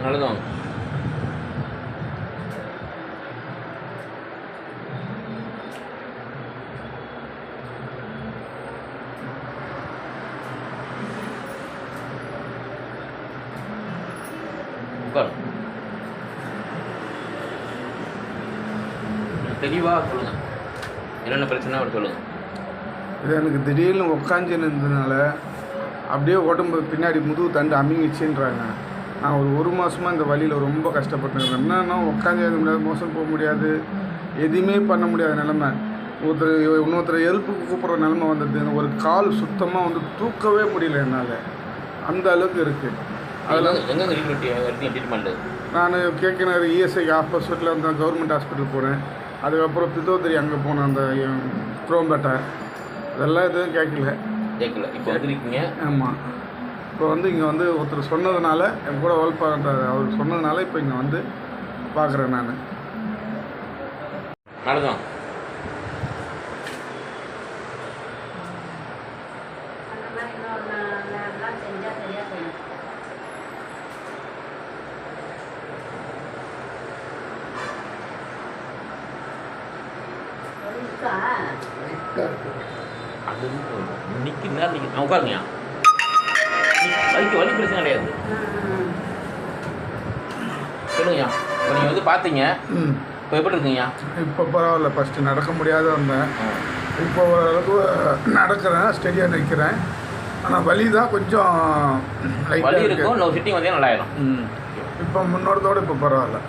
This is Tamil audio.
நல்லதான். உட்காரு. தெளிவாக சொல்லுங்க, என்னென்ன பிரச்சனை அவர் சொல்லுங்க. இது எனக்கு திடீர்னு உட்காந்து இருந்ததுனால அப்படியே உடம்பு பின்னாடி முதுகு தண்டு அமுங்கிச்சுன்றாங்க. நான் ஒரு மாதமாக இந்த வழியில் ரொம்ப கஷ்டப்பட்டுருக்கேன். என்னன்னா உட்காந்து எழுத முடியாது, மோசம் போக முடியாது, எதுவுமே பண்ண முடியாத நிலமை. இன்னொருத்தர் ஹெல்ப்புக்கு கூப்பிட்ற நிலமை வந்தது. ஒரு கால் சுத்தமாக வந்து தூக்கவே முடியல என்னால், அந்த அளவுக்கு இருக்குது. அதில் ட்ரீட்மெண்ட்டு நான் கேட்கிற இஎஸ்ஐ ஹாஸ்பிட்டலில் அந்த கவர்மெண்ட் ஹாஸ்பிட்டல் போனேன். அதுக்கப்புறம் பித்தோதரி அங்கே போனேன், அந்த குரோம்பேட்டை, அதெல்லாம் எதுவும் கேட்கல. இப்போ வந்துருக்கீங்க. ஆமாம், இப்போ வந்து இங்கே வந்து ஒருத்தர் சொன்னதுனால, என் கூட ஒர்க் பண்ணுற அவர் சொன்னதுனால இப்போ இங்கே வந்து பார்க்குறேன் நான். நடதான். அது இன்னைக்கு நேரம் நீங்கள் உட்காருங்கய்யா. வலி பிரச்சனை கிடையாது. சொல்லுங்கய்யா. இப்போ நீங்கள் வந்து பார்த்தீங்க, இப்போ எப்படி இருக்குங்கய்யா? இப்போ பரவாயில்ல. ஃபஸ்ட்டு நடக்க முடியாத வந்தேன், இப்போ ஓரளவுக்கு நடக்கிறேன், ஸ்டெடியாக நிற்கிறேன். ஆனால் வலி தான் கொஞ்சம் வலி இருக்கும். இன்னொரு சிட்டிங் வந்தே நல்லாயிடும். இப்போ முன்னோடத்தோடு இப்போ பரவாயில்ல.